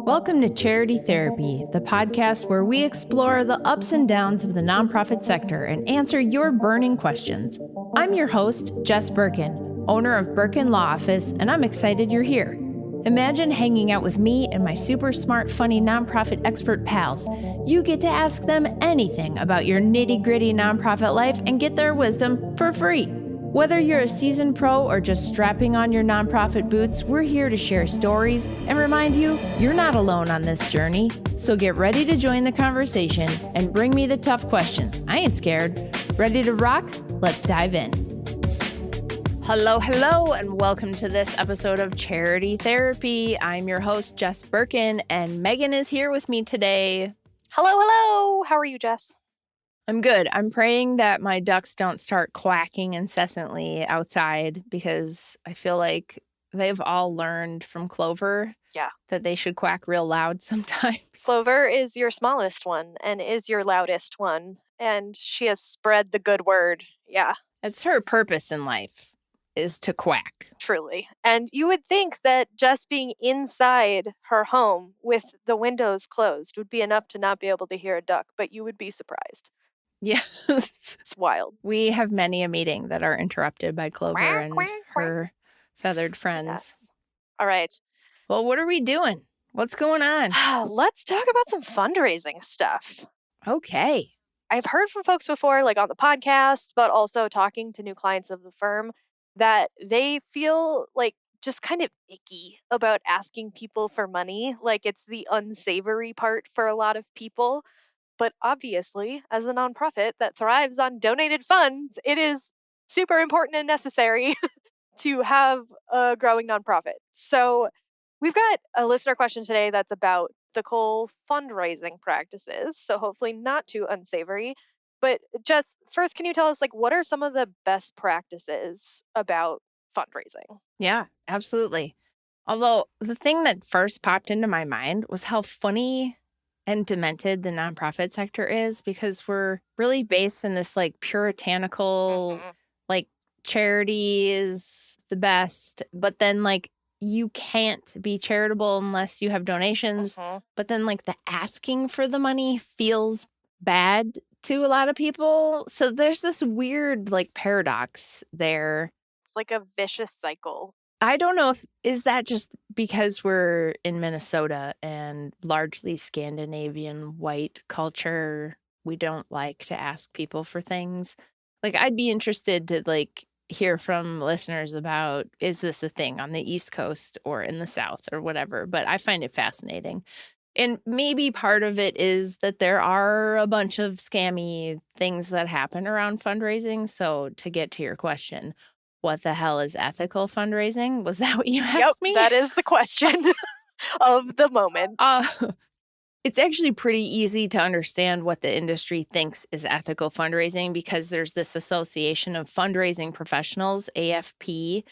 Welcome to Charity Therapy, the podcast where we explore the ups and downs of the nonprofit sector and answer your burning questions. I'm your host, Jess Birkin, owner of Birkin Law Office, and I'm excited you're here. Imagine hanging out with me and my super smart, funny nonprofit expert pals. You get to ask them anything about your nitty-gritty nonprofit life and get their wisdom for free. Whether you're a seasoned pro or just strapping on your nonprofit boots, we're here to share stories and remind you you're not alone on this journey. So get ready to join the conversation and bring me the tough questions. I ain't scared. Ready to rock? Let's dive in. Hello, and welcome to this episode of Charity Therapy. I'm your host, Jess Birkin, and Megan is here with me today. Hello. How are you, Jess? I'm good. I'm praying that my ducks don't start quacking incessantly outside because I feel like they've all learned from Clover that they should quack real loud sometimes. Clover is your smallest one and is your loudest one, and she has spread the good word. Yeah. It's her purpose in life is to quack. Truly. And you would think that just being inside her home with the windows closed would be enough to not be able to hear a duck, but you would be surprised. Yes. It's wild. We have many a meeting that are interrupted by Clover and her feathered friends. Yes. All right. Well, what are we doing? What's going on? Let's talk about some fundraising stuff. Okay. I've heard from folks before, like on the podcast, but also talking to new clients of the firm, that they feel like just kind of icky about asking people for money. Like it's the unsavory part for a lot of people. But obviously, as a nonprofit that thrives on donated funds, it is super important and necessary to have a growing nonprofit. So we've got a listener question today that's about ethical fundraising practices. So hopefully not too unsavory. But just first, can you tell us, like, what are some of the best practices about fundraising? Yeah, absolutely. Although the thing that first popped into my mind was how funny and demented the nonprofit sector is, because we're really based in this like puritanical, like charity is the best, but then like you can't be charitable unless you have donations. But then like the asking for the money feels bad to a lot of people. So there's this weird like paradox there. It's like a vicious cycle. I don't know is that just because we're in Minnesota and largely Scandinavian white culture, we don't like to ask people for things. Like I'd be interested to like hear from listeners about, is this a thing on the East Coast or in the South or whatever, but I find it fascinating. And maybe part of it is that there are a bunch of scammy things that happen around fundraising. So to get to your question, what the hell is ethical fundraising? Was that what you asked me? That is the question of the moment. It's actually pretty easy to understand what the industry thinks is ethical fundraising, because there's this Association of Fundraising Professionals, AFP,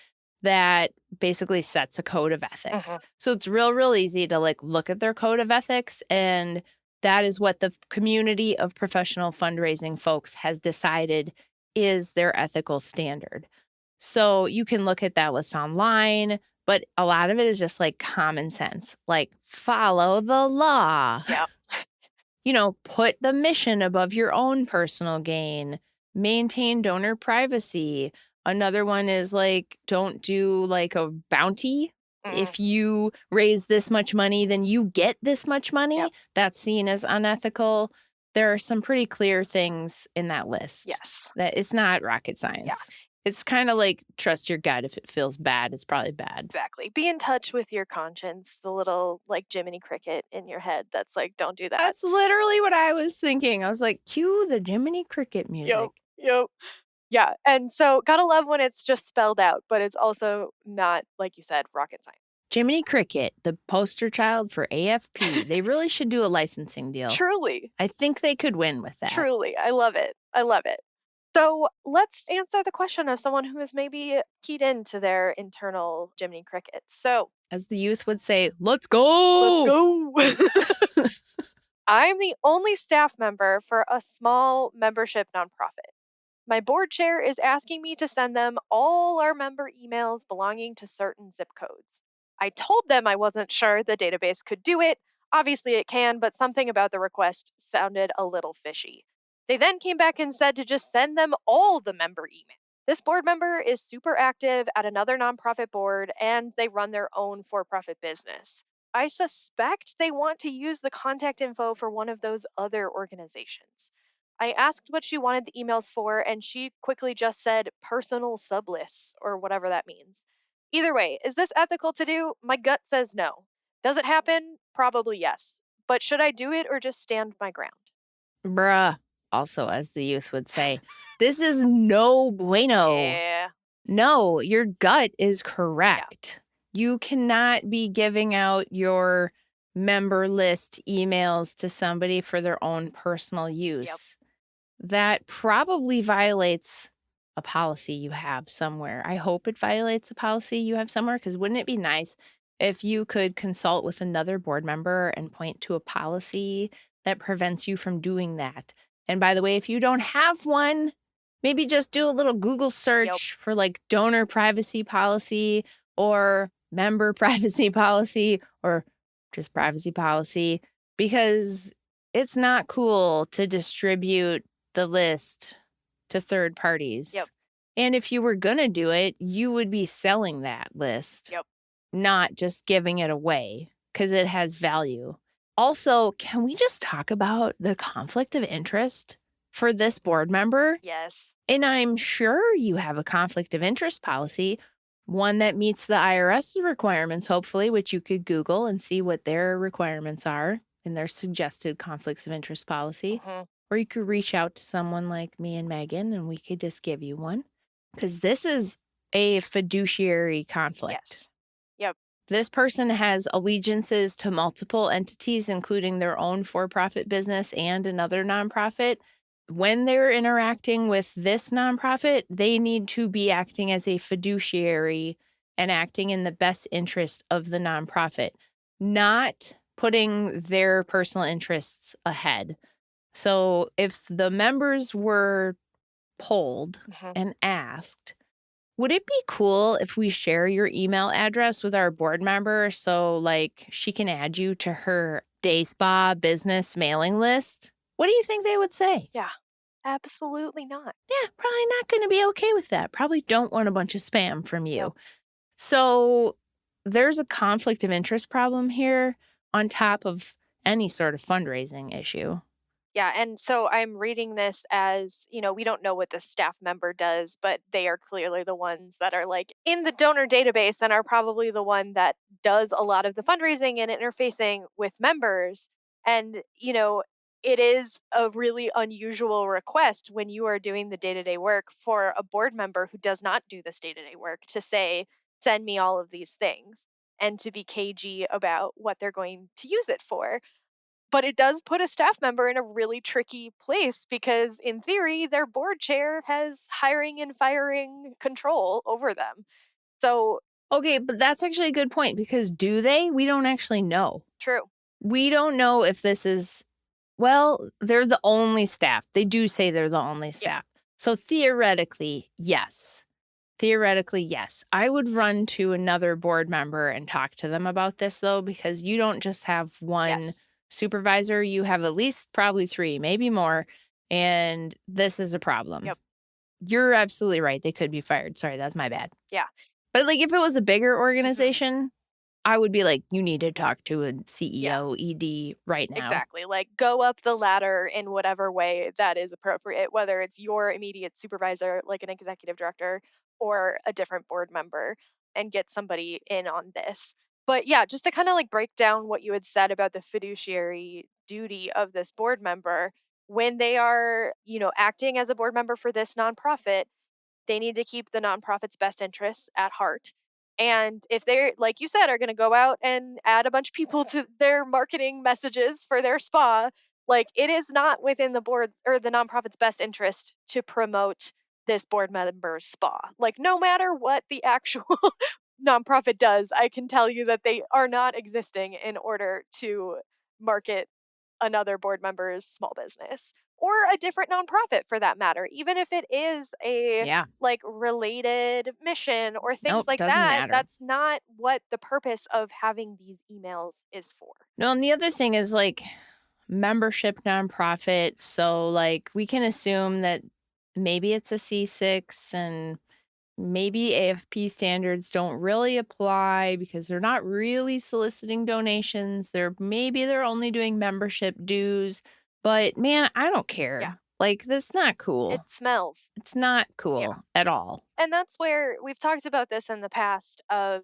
that basically sets a code of ethics. So it's real easy to like look at their code of ethics, and that is what the community of professional fundraising folks has decided is their ethical standard. So you can look at that list online, but a lot of it is just like common sense, like follow the law. Yeah. Put the mission above your own personal gain, maintain donor privacy. Another one is like, don't do like a bounty. If you raise this much money, then you get this much money. Yep. That's seen as unethical. There are some pretty clear things in that list. Yes. That it's not rocket science. Yeah. It's kind of like trust your gut. If it feels bad, it's probably bad. Exactly. Be in touch with your conscience, the little like Jiminy cricket in your head that's like, don't do that. That's literally what I was thinking. I was like, cue the Jiminy cricket music. Yep. Yeah. And so gotta love when it's just spelled out, but it's also not, like you said, rocket science. Jiminy Cricket, the poster child for AFP. They really should do a licensing deal. Truly. I think they could win with that. Truly. I love it. So let's answer the question of someone who is maybe keyed into their internal Jiminy Cricket. So, as the youth would say, let's go! I'm the only staff member for a small membership nonprofit. My board chair is asking me to send them all our member emails belonging to certain zip codes. I told them I wasn't sure the database could do it. Obviously, it can, but something about the request sounded a little fishy. They then came back and said to just send them all the member email. This board member is super active at another nonprofit board and they run their own for profit business. I suspect they want to use the contact info for one of those other organizations. I asked what she wanted the emails for, and she quickly just said personal sublists or whatever that means. Either way, is this ethical to do? My gut says no. Does it happen? Probably yes. But should I do it or just stand my ground? Bruh, also, as the youth would say, this is no bueno. Yeah. No, your gut is Yeah. correct. You cannot be giving out your member list emails to somebody for their own personal Yep. use. That probably violates a policy you have somewhere. I hope it violates a policy you have somewhere, because wouldn't it be nice if you could consult with another board member and point to a policy that prevents you from doing that? And by the way, if you don't have one, maybe just do a little Google Yep. search for like donor privacy policy or member privacy policy or just privacy policy, because it's not cool to distribute the list to third parties. Yep. And if you were going to do it, you would be selling that list, Yep. not just giving it away because it has value. Also, can we just talk about the conflict of interest for this board member? Yes. And I'm sure you have a conflict of interest policy, one that meets the IRS requirements, hopefully, which you could Google and see what their requirements are in their suggested conflicts of interest policy. Hmm. Or you could reach out to someone like me and Megan and we could just give you one. Because this is a fiduciary conflict. Yes. Yep. This person has allegiances to multiple entities, including their own for profit business and another nonprofit. When they're interacting with this nonprofit, they need to be acting as a fiduciary and acting in the best interest of the nonprofit, not putting their personal interests ahead. So if the members were polled Hmm. and asked, would it be cool if we share your email address with our board member so like she can add you to her day spa business mailing list? What do you think they would say? Yeah. Absolutely not. Yeah, probably not going to be okay with that. Probably don't want a bunch of spam from Yep. you. So there's a conflict of interest problem here on top of any sort of fundraising issue. Yeah, and so I'm reading this as, we don't know what the staff member does, but they are clearly the ones that are like in the donor database and are probably the one that does a lot of the fundraising and interfacing with members. And, it is a really unusual request when you are doing the day-to-day work for a board member who does not do this day-to-day work to say, send me all of these things and to be cagey about what they're going to use it for. But it does put a staff member in a really tricky place because, in theory, their board chair has hiring and firing control over them. So, Okay, but that's actually a good point because do they? We don't actually know. true. We don't know if this is, well, they're the only staff. They do say they're the only Yeah. staff. So theoretically, yes. Theoretically, yes. I would run to another board member and talk to them about this, though, because you don't just have one Yes. supervisor, you have at least probably three, maybe more. And this is a problem. Yep. You're absolutely right. They could be fired. Sorry, that's my bad. Yeah. But like if it was a bigger Mhm. organization, I would be like, you need to talk to a Yeah. CEO, ED right now. Exactly. Like go up the ladder in whatever way that is appropriate, whether it's your immediate supervisor, like an executive director, or a different board member, and get somebody in on this. But yeah, just to kind of like break down what you had said about the fiduciary duty of this board member when they are, acting as a board member for this nonprofit, they need to keep the nonprofit's best interests at heart. And if they're, like you said, are going to go out and add a bunch of people to their marketing messages for their spa, like it is not within the board or the nonprofit's best interest to promote this board member's spa. Like, no matter what the actual nonprofit does, I can tell you that they are not existing in order to market another board member's small business or a different nonprofit for that matter, even if it is a Yeah. like related mission or things Nope, like doesn't that. matter. That's not what the purpose of having these emails is for. No, and the other thing is like membership nonprofit. So, like, we can assume that maybe it's a C6 and maybe AFP standards don't really apply because they're not really soliciting donations. They're only doing membership dues. But man, I don't Yeah, care. Like, that's not it cool. smells. It's not Yeah. cool at all. And that's where we've talked about this in the past of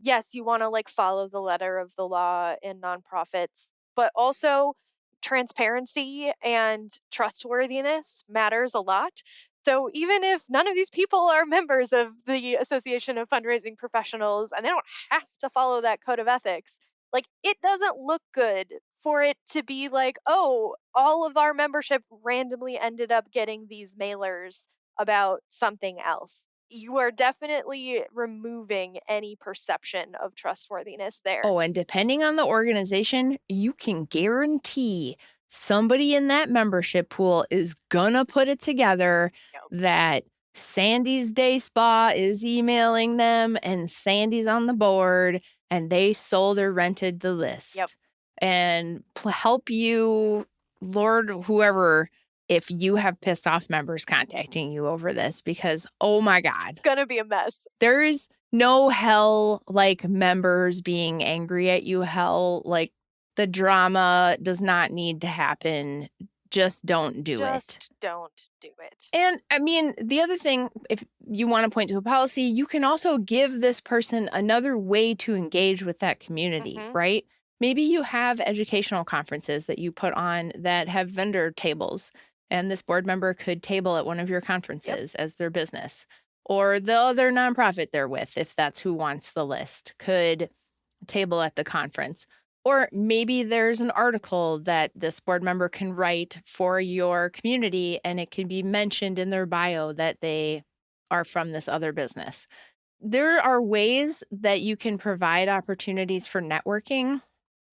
yes, you want to like follow the letter of the law in nonprofits, but also transparency and trustworthiness matters a lot. So even if none of these people are members of the Association of Fundraising Professionals and they don't have to follow that code of ethics, like it doesn't look good for it to be like, oh, all of our membership randomly ended up getting these mailers about something else. You are definitely removing any perception of trustworthiness there. Oh, and depending on the organization, you can guarantee somebody in that membership pool is gonna put it together Yep. that Sandy's Day Spa is emailing them and Sandy's on the board and they sold or rented the Yep. list and help you, Lord, whoever, if you have pissed off members contacting you over this, because oh my It's God, going to be a mess. there is no hell like members being angry at you hell. Like the drama does not need to happen. Just don't do it. Just don't do it. And I mean, the other thing, if you want to point to a policy, you can also give this person another way to engage with that community, Mhm. right? Maybe you have educational conferences that you put on that have vendor tables, and this board member could table at one of your Yep. conferences as their business. Or the other nonprofit they're with, if that's who wants the list, could table at the conference. Or maybe there's an article that this board member can write for your community and it can be mentioned in their bio that they are from this other business. There are ways that you can provide opportunities for networking,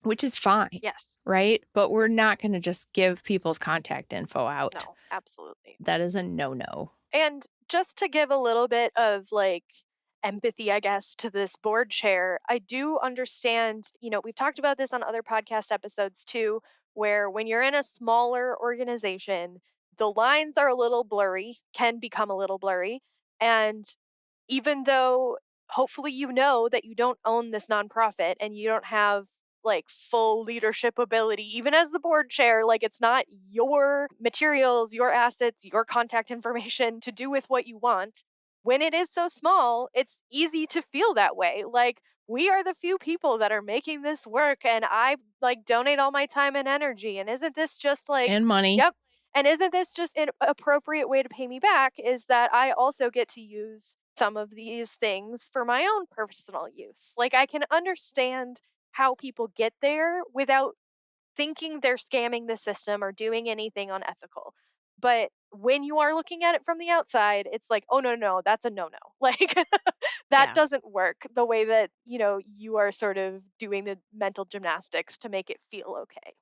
which is fine, Yes. right? But we're not going to just give people's contact info out. No, absolutely. That is a no no. And just to give a little bit of like empathy, I guess, to this board chair, I do understand, we've talked about this on other podcast episodes too, where when you're in a smaller organization, the lines are a little blurry, can become a little blurry. And even though hopefully you know that you don't own this nonprofit and you don't have like full leadership ability, even as the board chair, like it's not your materials, your assets, your contact information to do with what you want. When it is so small, it's easy to feel that way. Like, we are the few people that are making this work, and I like donate all my time and energy. And isn't this just like, And money. yep. And isn't this just an appropriate way to pay me back? Is that I also get to use some of these things for my own personal use. Like, I can understand how people get there without thinking they're scamming the system or doing anything unethical. But when you are looking at it from the outside, it's like, oh, no, no, that's a no no. Like, that Yeah. doesn't work the way that, you are sort of doing the mental gymnastics to make it feel okay.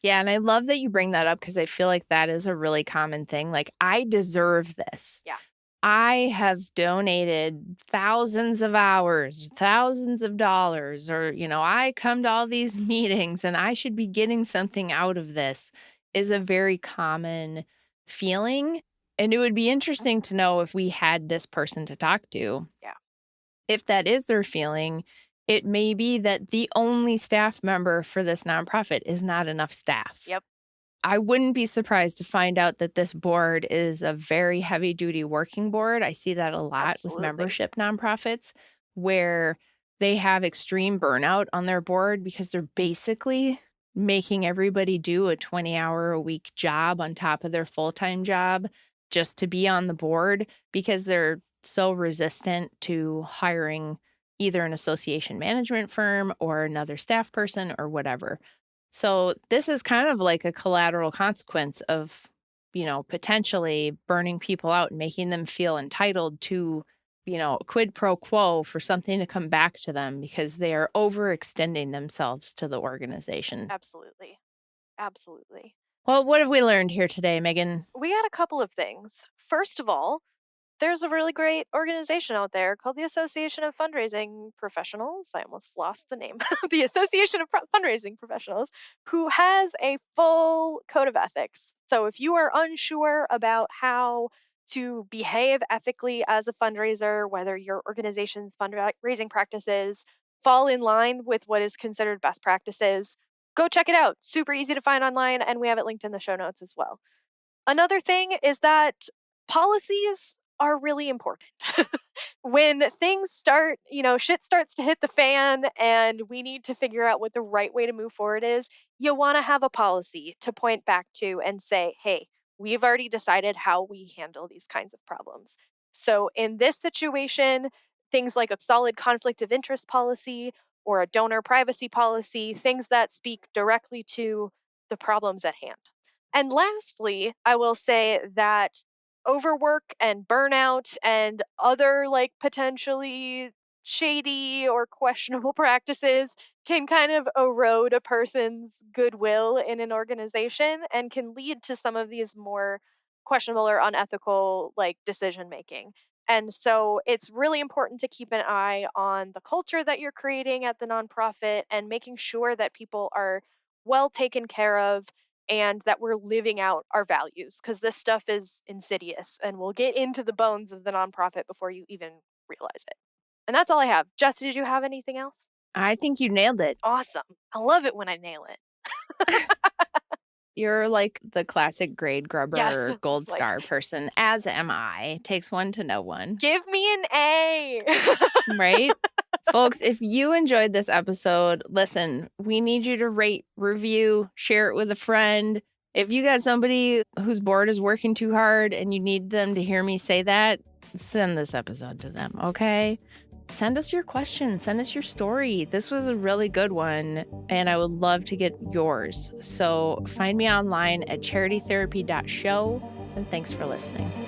Yeah, and I love that you bring that up because I feel like that is a really common thing. Like, I deserve this. Yeah. I have donated thousands of hours, thousands of dollars, or, I come to all these meetings and I should be getting something out of this is a very common feeling. And it would be interesting to know if we had this person to talk to. Yeah. If that is their feeling, it may be that the only staff member for this nonprofit is not enough staff. Yep. I wouldn't be surprised to find out that this board is a very heavy duty working board. I see that a lot with Absolutely. membership nonprofits where they have extreme burnout on their board because they're basically making everybody do a 20-hour a week job on top of their full-time job just to be on the board because they're so resistant to hiring either an association management firm or another staff person or whatever. So this is kind of like a collateral consequence of, potentially burning people out and making them feel entitled to, quid pro quo for something to come back to them because they are overextending themselves to the organization. Absolutely. Absolutely. Well, what have we learned here today, Megan? We got a couple of things. First of all, there's a really great organization out there called the Association of Fundraising Professionals. I almost lost the name. The Association of Fundraising Professionals, who has a full code of ethics. So if you are unsure about how to behave ethically as a fundraiser, whether your organization's fundraising practices fall in line with what is considered best practices, go check it out. Super easy to find online, and we have it linked in the show notes as well. Another thing is that policies are really important. When things start, shit starts to hit the fan and we need to figure out what the right way to move forward is, you want to have a policy to point back to and say, hey, we've already decided how we handle these kinds of problems. So in this situation, things like a solid conflict of interest policy or a donor privacy policy, things that speak directly to the problems at hand. And lastly, I will say that overwork and burnout and other like potentially shady or questionable practices can kind of erode a person's goodwill in an organization and can lead to some of these more questionable or unethical like decision making. And so it's really important to keep an eye on the culture that you're creating at the nonprofit and making sure that people are well taken care of and that we're living out our values because this stuff is insidious and will get into the bones of the nonprofit before you even realize it. And that's all I have. Jess, did you have anything else? I think you nailed it. Awesome. I love it when I nail it. You're like the classic grade grubber Yes. gold Like, star person, as am I. Takes one to know one. give me an A. Right? Folks, if you enjoyed this episode, listen, we need you to rate, review, share it with a friend. If you got somebody whose board is working too hard and you need them to hear me say that, send this episode to them, okay? Send us your questions. Send us your story. This was a really good one, and I would love to get yours. So find me online at charitytherapy.show, and thanks for listening.